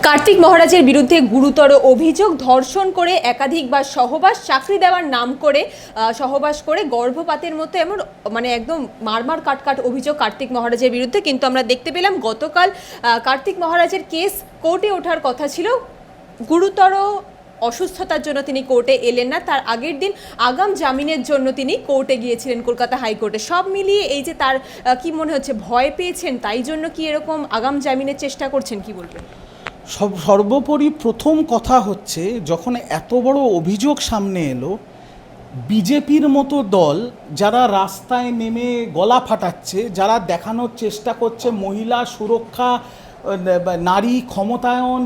কার্তিক মহারাজের বিরুদ্ধে গুরুতর অভিযোগ, ধর্ষণ করে একাধিকবার সহবাস, চাকরি দেওয়ার নাম করে সহবাস করে গর্ভপাতের মতো এমন একদম মারমার কাটকাট অভিযোগ কার্তিক মহারাজের বিরুদ্ধে। কিন্তু আমরা দেখতে পেলাম গতকাল কার্তিক মহারাজের কেস কোর্টে ওঠার কথা ছিল। গুরুতর অসুস্থতার জন্য তিনি কোর্টে এলেন না, তার আগের দিন আগাম জামিনের জন্য তিনি কোর্টে গিয়েছিলেন কলকাতা হাইকোর্টে। সব মিলিয়ে এই যে তার কি মনে হচ্ছে, ভয় পেয়েছেন, তাই জন্য কি এরকম আগাম জামিনের চেষ্টা করছেন, কি বলবেন? সর্বোপরি প্রথম কথা হচ্ছে, যখন এত বড় অভিযোগ সামনে এলো, বিজেপির মতো দল যারা রাস্তায় নেমে গলা ফাটাচ্ছে, যারা দেখানোর চেষ্টা করছে মহিলা সুরক্ষা, নারী ক্ষমতায়ন,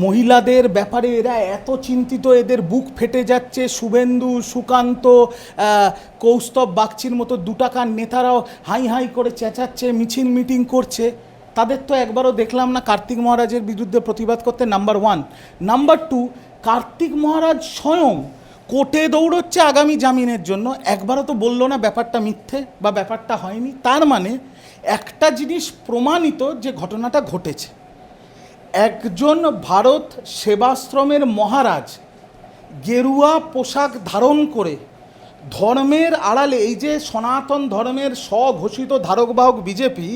মহিলাদের ব্যাপারে এরা এত চিন্তিত, এদের বুক ফেটে যাচ্ছে, শুভেন্দু, সুকান্ত, কৌস্তব বাগচির মতো দুটাকার নেতারাও হাই হাই করে চেঁচাচ্ছে, মিছিল মিটিং করছে, তাদের তো একবারও দেখলাম না কার্তিক মহারাজের বিরুদ্ধে প্রতিবাদ করতে। Number one. Number two, Kartik Maharaj স্বয়ং কোর্টে দৌড়চ্ছে আগামী জামিনের জন্য, একবারও তো বললো না ব্যাপারটা মিথ্যে বা ব্যাপারটা হয়নি। তার মানে একটা জিনিস প্রমাণিত যে ঘটনাটা ঘটেছে। একজন ভারত সেবাশ্রমের মহারাজ গেরুয়া পোশাক ধারণ করে ধর্মের আড়ালে, এই যে সনাতন ধর্মের স্বঘোষিত ধারকবাহক বিজেপি,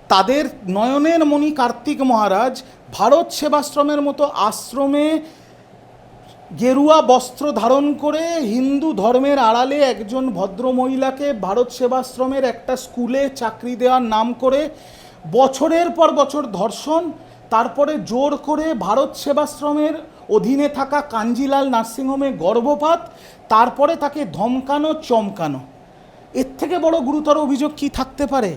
তাদের নয়নের মণি কার্তিক মহারাজ ভারত সেবাশ্রমের মতো আশ্রমে গেরুয়া বস্ত্র ধারণ করে হিন্দু ধর্মের আড়ালে একজন ভদ্রমহিলাকে ভারত সেবাশ্রমের একটা স্কুলে চাকরি দেওয়ার নাম করে বছরের পর বছর ধর্ষণ, তারপরে জোর করে ভারত সেবাশ্রমের অধীনে থাকা কাঞ্জিলাল নার্সিংহোমে গর্ভপাত, তারপরে তাকে ধমকানো চমকানো। এর থেকে বড় গুরুতর অভিযোগ কি থাকতে পারে?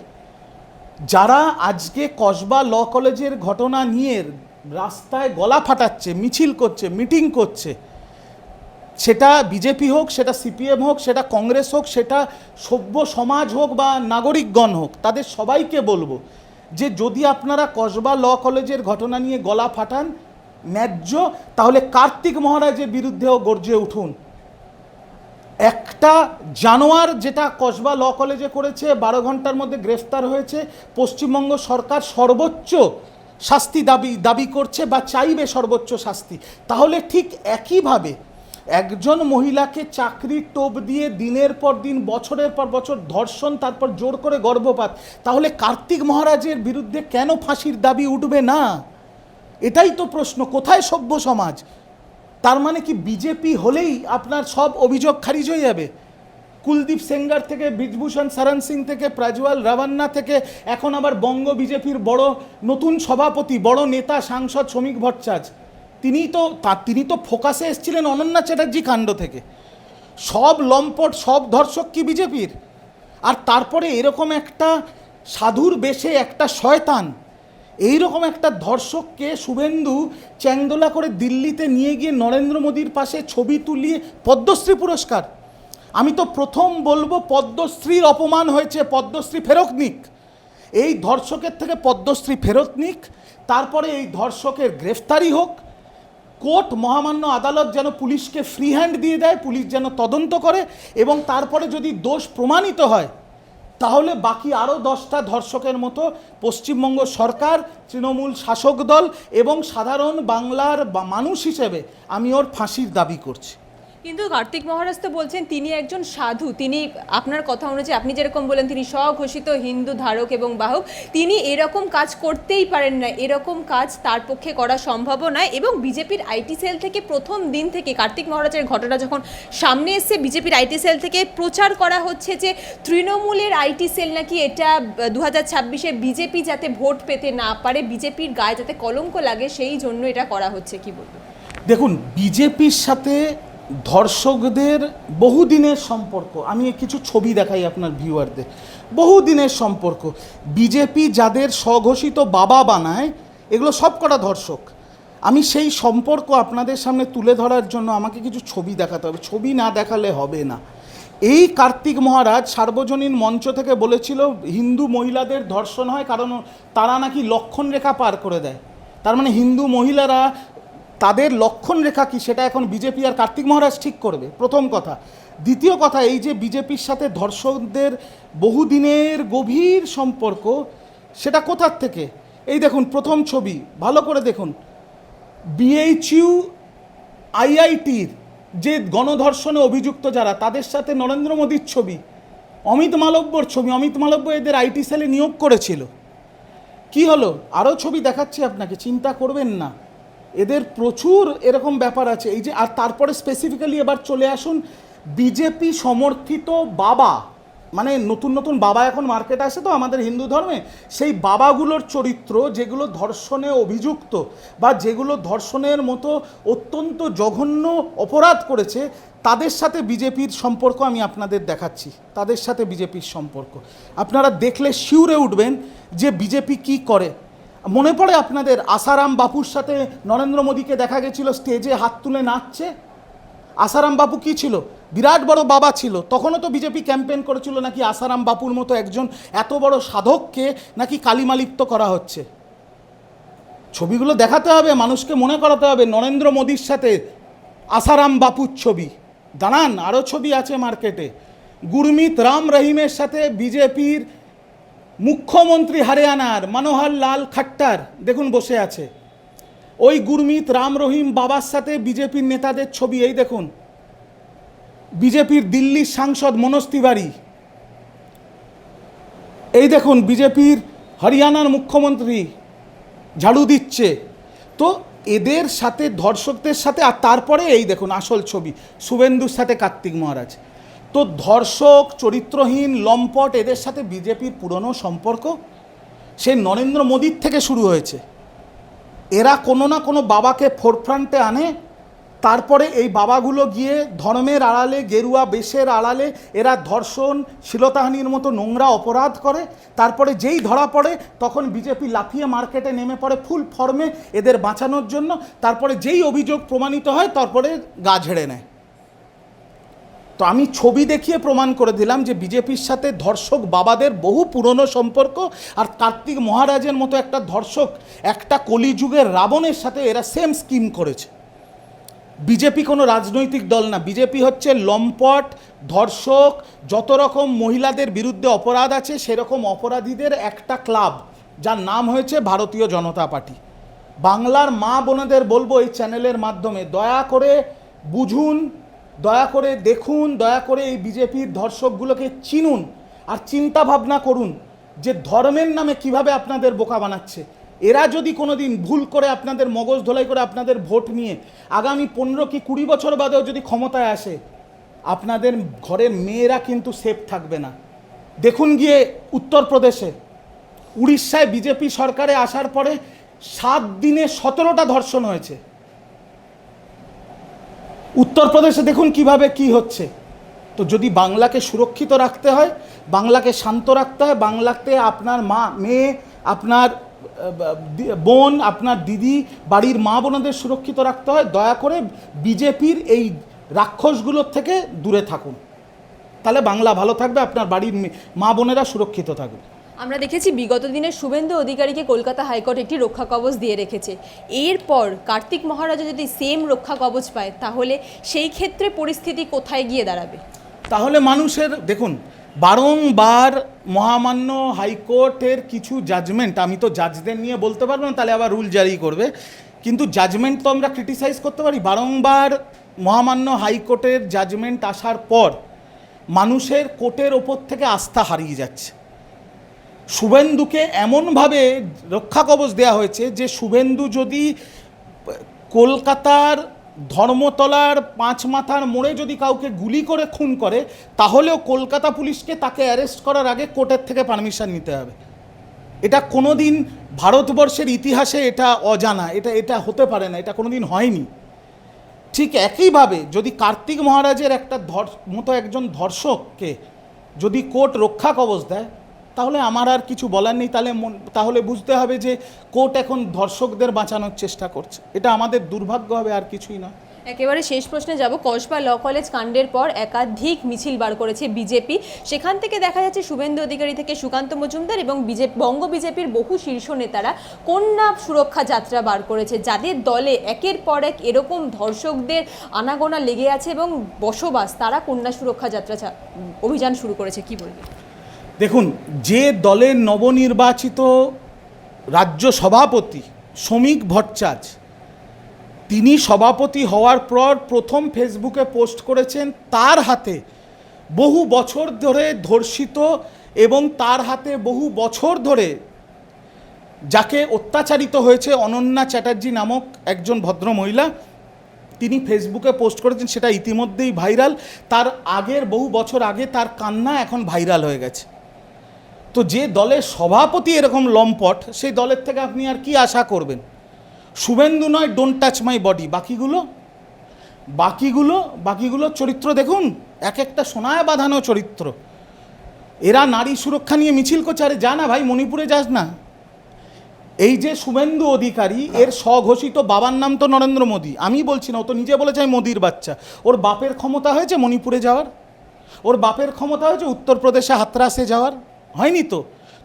যারা আজকে কসবা ল কলেজের ঘটনা নিয়ে রাস্তায় গলা ফাটাচ্ছে, মিছিল করছে, মিটিং করছে, সেটা বিজেপি হোক, সেটা সিপিএম হোক, সেটা কংগ্রেস হোক, সেটা সভ্য সমাজ হোক বা নাগরিকগণ হোক, তাদের সবাইকে বলবো যে যদি আপনারা কসবা ল কলেজের ঘটনা নিয়ে গলা ফাটান ন্যায্য, তাহলে কার্তিক মহারাজের বিরুদ্ধেও গর্জে উঠুন। একটা জানোয়ার যেটা কসবা ল কলেজে করেছে, 12 ঘন্টার মধ্যে গ্রেফতার হয়েছে, পশ্চিমবঙ্গ সরকার সর্বোচ্চ শাস্তি দাবি করছে বা চাইবে সর্বোচ্চ শাস্তি। তাহলে ঠিক একইভাবে একজন মহিলাকে চাকরির টোপ দিয়ে দিনের পর দিন, বছরের পর বছর ধর্ষণ, তারপর জোর করে গর্ভপাত, তাহলে কার্তিক মহারাজের বিরুদ্ধে কেন ফাঁসির দাবি উঠবে না? এটাই তো প্রশ্ন। কোথায় সভ্য সমাজ? তার মানে কি বিজেপি হলেই আপনার সব অভিযোগ খারিজ হয়ে যাবে? কুলদীপ সেঙ্গার থেকে বিভূষণ শরণ সিং থেকে প্রজ্বল রাভান্না থেকে এখন আবার বঙ্গ বিজেপির বড় নতুন সভাপতি, বড় নেতা, সাংসদ শ্রমিক ভট্টাচার্য, তিনি তো ফোকাসে এসেছিলেন অনন্যা চ্যাটার্জি কাণ্ড থেকে। সব লম্পট, সব ধর্ষক কি বিজেপির? আর তারপরে এরকম একটা সাধুর বেশে একটা শয়তান, এইরকম একটা ধর্ষককে শুভেন্দু চ্যাংদোলা করে দিল্লিতে নিয়ে গিয়ে নরেন্দ্র মোদীর পাশে ছবি তুলিয়ে পদ্মশ্রী পুরস্কার। আমি তো প্রথম বলবো পদ্মশ্রীর অপমান হয়েছে, পদ্মশ্রী ফেরত নিক। এই ধর্ষকের থেকে পদ্মশ্রী ফেরত নিক, তারপরে এই ধর্ষকের গ্রেফতারি হোক, কোর্ট মহামান্য আদালত যেন পুলিশকে ফ্রি হ্যান্ড দিয়ে দেয়, পুলিশ যেন তদন্ত করে, এবং তারপরে যদি দোষ প্রমাণিত হয় তাহলে বাকি আরও 10টা ধর্ষকের মতো পশ্চিমবঙ্গ সরকার, তৃণমূল শাসক দল এবং সাধারণ বাংলার মানুষ হিসেবে আমি ওর ফাঁসির দাবি করছি। কিন্তু কার্তিক মহারাজ তো বলছেন তিনি একজন সাধু, তিনি আপনার কথা অনুযায়ী, আপনি যেরকম বলেন তিনি স্বঘোষিত হিন্দু ধারক এবং বাহক, তিনি এরকম কাজ করতেই পারেন না, এরকম কাজ তার পক্ষে করা সম্ভব নয়। এবং বিজেপির আইটি সেল থেকে প্রথম দিন থেকে কার্তিক মহারাজের ঘটনা যখন সামনে এসছে, বিজেপির আইটি সেল থেকে প্রচার করা হচ্ছে যে তৃণমূলের আইটি সেল নাকি এটা 2026-এ বিজেপি যাতে ভোট পেতে না পারে, বিজেপির গায়ে যাতে কলঙ্ক লাগে, সেই জন্য এটা করা হচ্ছে। কি বলবো? দেখুন, বিজেপির সাথে ধর্ষকদের বহুদিনের সম্পর্ক, আমি কিছু ছবি দেখাই আপনার ভিউয়ারদের। বহুদিনের সম্পর্ক। বিজেপি যাদের স্বঘোষিত বাবা বানায়, এগুলো সব কটা ধর্ষক। আমি সেই সম্পর্ক আপনাদের সামনে তুলে ধরার জন্য আমাকে কিছু ছবি দেখাতে হবে, ছবি না দেখালে হবে না। এই কার্তিক মহারাজ সার্বজনীন মঞ্চ থেকে বলেছিল হিন্দু মহিলাদের ধর্ষণ হয় কারণ তারা নাকি লক্ষণ রেখা পার করে দেয়। তার মানে হিন্দু মহিলারা, তাদের লক্ষণ রেখা কি সেটা এখন বিজেপি আর কার্তিক মহারাজ ঠিক করবে, প্রথম কথা। দ্বিতীয় কথা, এই যে বিজেপির সাথে ধর্ষকদের বহুদিনের গভীর সম্পর্ক, সেটা কোথার থেকে? এই দেখুন প্রথম ছবি, ভালো করে দেখুন, বিএইচইউ আইআইটির যে গণধর্ষণে অভিযুক্ত যারা, তাদের সাথে নরেন্দ্র মোদীর ছবি, অমিত মালব্যর ছবি। অমিত মালব্য এদের আইটি সেলে নিয়োগ করেছিল। কি হলো? আরও ছবি দেখাচ্ছি আপনাকে, চিন্তা করবেন না, এদের প্রচুর এরকম ব্যাপার আছে। এই যে, আর তারপরে স্পেসিফিক্যালি এবার চলে আসুন, বিজেপি সমর্থিত বাবা, মানে নতুন নতুন বাবা এখন মার্কেটে আসে তো আমাদের হিন্দু ধর্মে, সেই বাবাগুলোর চরিত্র যেগুলো ধর্ষণে অভিযুক্ত বা যেগুলো ধর্ষণের মতো অত্যন্ত জঘন্য অপরাধ করেছে, তাদের সাথে বিজেপির সম্পর্ক আমি আপনাদের দেখাচ্ছি। তাদের সাথে বিজেপির সম্পর্ক আপনারা দেখলে শিউরে উঠবেন যে বিজেপি কি করে। মনে পড়ে আপনাদের আসারাম বাপুর সাথে নরেন্দ্র মোদীকে দেখা গেছিল স্টেজে হাত তুলে নাচছে। আসারাম বাপু কি ছিল? বিরাট বড় বাবা ছিল। তখনও তো বিজেপি ক্যাম্পেইন করেছিল নাকি আসারাম বাপুর মতো একজন এত বড় সাধককে নাকি কালিমালিপ্ত করা হচ্ছে। ছবিগুলো দেখাতে হবে, মানুষকে মনে করাতে হবে নরেন্দ্র মোদীর সাথে আসারাম বাপুর ছবি। দাঁড়ান, আরও ছবি আছে মার্কেটে। গুরমিত রাম রহিমের সাথে বিজেপির মুখ্যমন্ত্রী হরিয়ানার মনোহর লাল খট্টার দেখুন বসে আছে। ওই গুরমিত রাম রহিম বাবার সাথে বিজেপির নেতাদের ছবি এই দেখুন। বিজেপির দিল্লির সাংসদ মনোজ তিওয়ারি, এই দেখুন বিজেপির হরিয়ানার মুখ্যমন্ত্রী ঝাড়ু দিচ্ছে। তো এদের সাথে ধর্ষকদের সাথে, আর তারপরে এই দেখুন আসল ছবি, শুভেন্দুর সাথে কার্তিক মহারাজ। তো ধর্ষক, চরিত্রহীন, লম্পট, এদের সাথে বিজেপির পুরনো সম্পর্ক সেই নরেন্দ্র মোদীর থেকে শুরু হয়েছে। এরা কোনো না কোনো বাবাকে ফোরফ্রন্টে আনে, তারপরে এই বাবাগুলো গিয়ে ধর্মের আড়ালে, গেরুয়া বেশের আড়ালে এরা ধর্ষণ, শ্লীলতাহানির মতো নোংরা অপরাধ করে। তারপরে যেই ধরা পড়ে তখন বিজেপি লাফিয়ে মার্কেটে নেমে পড়ে ফুল ফর্মে এদের বাঁচানোর জন্য। তারপরে যেই অভিযোগ প্রমাণিত হয় তারপরে গা ঝেড়ে নেয়। তো আমি ছবি দেখিয়ে প্রমাণ করে দিলাম যে বিজেপির সাথে ধর্ষক বাবাদের বহু পুরনো সম্পর্ক, আর কার্তিক মহারাজের মতো একটা ধর্ষক, একটা কলিযুগের রাবণের সাথে এরা সেম স্কিম করেছে। বিজেপি কোনো রাজনৈতিক দল না, বিজেপি হচ্ছে লম্পট, ধর্ষক, যত রকম মহিলাদের বিরুদ্ধে অপরাধ আছে সেরকম অপরাধীদের একটা ক্লাব, যার নাম হয়েছে ভারতীয় জনতা পার্টি। বাংলার মা বোনেদের বলবো এই চ্যানেলের মাধ্যমে, দয়া করে বুঝুন, দয়া করে দেখুন, দয়া করে এই বিজেপির ধর্ষকগুলোকে চিনুন, আর চিন্তা ভাবনা করুন যে ধর্মের নামে কিভাবে আপনাদের বোকা বানাচ্ছে। এরা যদি কোনো দিন ভুল করে আপনাদের মগজ ধোলাই করে আপনাদের ভোট নিয়ে আগামী 15 কি 20 বছর বাদেও যদি ক্ষমতায় আসে, আপনাদের ঘরের মেয়েরা কিন্তু সেফ থাকবে না। দেখুন গিয়ে উত্তরপ্রদেশে, উড়িষ্যায় বিজেপি সরকারে আসার পরে 7 দিনে 17টা ধর্ষণ হয়েছে। উত্তরপ্রদেশে দেখুন কিভাবে কি হচ্ছে। তো যদি বাংলাকে সুরক্ষিত রাখতে হয়, বাংলাকে শান্ত রাখতে হয়, বাংলাতে আপনার মা, মেয়ে, আপনার বোন, আপনার দিদি, বাড়ির মা বোনদের সুরক্ষিত রাখতে হয়, দয়া করে বিজেপির এই রাক্ষসগুলোর থেকে দূরে থাকুন। তাহলে বাংলা ভালো থাকবে, আপনার বাড়ির মা বোনেরা সুরক্ষিত থাকবে। আমরা দেখেছি বিগত দিনে শুভেন্দু অধিকারীকে কলকাতা হাইকোর্ট একটি রক্ষা কবচ দিয়ে রেখেছে। এরপর কার্তিক মহারাজা যদি সেম রক্ষা কবচ পায়, তাহলে সেই ক্ষেত্রে পরিস্থিতি কোথায় গিয়ে দাঁড়াবে? তাহলে মানুষের দেখুন, বারংবার মহামান্য হাইকোর্টের কিছু জাজমেন্ট, আমি তো জাজদের নিয়ে বলতে পারবো না, তাহলে আবার রুল জারি করবে, কিন্তু জাজমেন্ট তো আমরা ক্রিটিসাইজ করতে পারি। বারংবার মহামান্য হাইকোর্টের জাজমেন্ট আসার পর মানুষের কোর্টের ওপর থেকে আস্থা হারিয়ে যাচ্ছে। শুভেন্দুকে এমনভাবে রক্ষা কবচ দেওয়া হয়েছে যে শুভেন্দু যদি কলকাতার ধর্মতলার 5 মাথার মোড়ে যদি কাউকে গুলি করে খুন করে, তাহলেও কলকাতা পুলিশকে তাকে অ্যারেস্ট করার আগে কোর্টের থেকে পারমিশন নিতে হবে। এটা কোনো দিন ভারতবর্ষের ইতিহাসে এটা অজানা, এটা হতে পারে না, এটা কোনো দিন হয়নি। ঠিক একইভাবে যদি কার্তিক মহারাজের একটা মতো একজন ধর্ষককে যদি কোর্ট রক্ষা কবচ দেয়, তাহলে আমার আর কিছু বলার নেই। তাহলে বুঝতে হবে যে কোর্ট এখন ধর্ষকদের বাঁচানোর চেষ্টা করছে। এটা আমাদের দুর্ভাগ্য হবে, আর কিছুই না। একেবারে শেষ প্রশ্নে যাব। কসবা ল কলেজ কাণ্ডের পর একাধিক মিছিল বার করেছে বিজেপি। সেখান থেকে দেখা যাচ্ছে শুভেন্দু অধিকারী থেকে সুকান্ত মজুমদার এবং বঙ্গ বিজেপির বহু শীর্ষ নেতারা কন্যা সুরক্ষা যাত্রা বার করেছে, যাদের দলে একের পর এক এরকম ধর্ষকদের আনাগোনা লেগে আছে এবং বসবাস, তারা কন্যা সুরক্ষা যাত্রা অভিযান শুরু করেছে। কি বলবে? দেখুন, যে দলের নবনির্বাচিত রাজ্য সভাপতি শ্রমিক ভট্টাচার্য তিনি সভাপতি হওয়ার পর প্রথম ফেসবুকে পোস্ট করেছেন তার হাতে বহু বছর ধরে ধর্ষিত এবং তার হাতে বহু বছর ধরে যাকে অত্যাচারিত হয়েছে অনন্যা চ্যাটার্জি নামক একজন ভদ্রমহিলা, তিনি ফেসবুকে পোস্ট করেছেন, সেটা ইতিমধ্যেই ভাইরাল। তার আগের বহু বছর আগে তার কান্না এখন ভাইরাল হয়ে গেছে। তো যে দলের সভাপতি এরকম লম্পট, সেই দলের থেকে আপনি আর কি আশা করবেন? শুভেন্দু নয়, ডোন্ট টাচ মাই বডি। বাকিগুলো চরিত্র দেখুন, এক একটা সোনায় বাঁধানো চরিত্র। এরা নারী সুরক্ষা নিয়ে মিছিল করছে। আরে যা না ভাই, মণিপুরে যাস না। এই যে শুভেন্দু অধিকারী, এর স্বঘোষিত বাবার নাম তো নরেন্দ্র মোদী। আমি বলছি না, ও তো নিজে বলেছে আমি মোদির বাচ্চা। ওর বাপের ক্ষমতা হয়েছে মণিপুরে যাওয়ার, ওর বাপের ক্ষমতা হয়েছে উত্তরপ্রদেশে হাতরাসে যাওয়ার, হয়নি তো?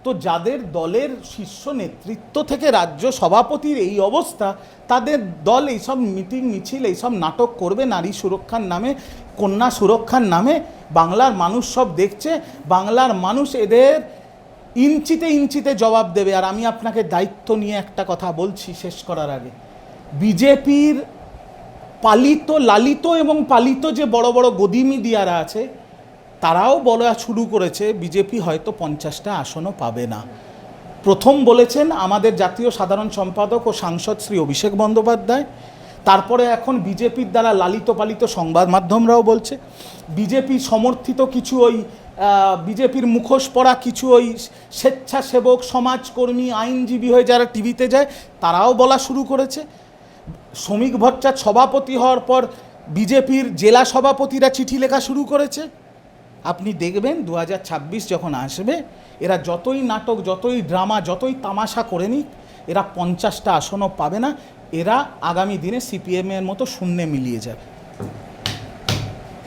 তো যাদের দলের শীর্ষ নেতৃত্ব থেকে রাজ্য সভাপতির এই অবস্থা, তাদের দল এইসব মিটিং মিছিল এইসব নাটক করবে নারী সুরক্ষার নামে, কন্যা সুরক্ষার নামে। বাংলার মানুষ সব দেখছে, বাংলার মানুষ এদের ইঞ্চিতে ইঞ্চিতে জবাব দেবে। আর আমি আপনাকে দায়িত্ব নিয়ে একটা কথা বলছি শেষ করার আগে, বিজেপির পালিত, লালিত এবং পালিত যে বড় বড় গদি মিডিয়ারা আছে, তারাও বলা শুরু করেছে বিজেপি হয়তো 50টা আসনও পাবে না। প্রথম বলেছেন আমাদের জাতীয় সাধারণ সম্পাদক ও সাংসদ শ্রী অভিষেক বন্দ্যোপাধ্যায়, তারপরে এখন বিজেপির দ্বারা লালিত পালিত সংবাদ মাধ্যমরাও বলছে, বিজেপি সমর্থিত কিছু ওই বিজেপির মুখোশ পরা কিছু ওই স্বেচ্ছাসেবক, সমাজকর্মী, আইনজীবী হয়ে যারা টিভিতে যায়, তারাও বলা শুরু করেছে। শ্রমিক ভট্টাচার্য সভাপতি হওয়ার পর বিজেপির জেলা সভাপতিরা চিঠি লেখা শুরু করেছে। আপনি দেখবেন 2026 যখন আসবে, এরা যতই নাটক, যতই ড্রামা, যতই তামাশা করে নিক, এরা 50টা আসনও পাবে না। এরা আগামী দিনে সিপিএমের মতো শূন্যে মিলিয়ে যাবে।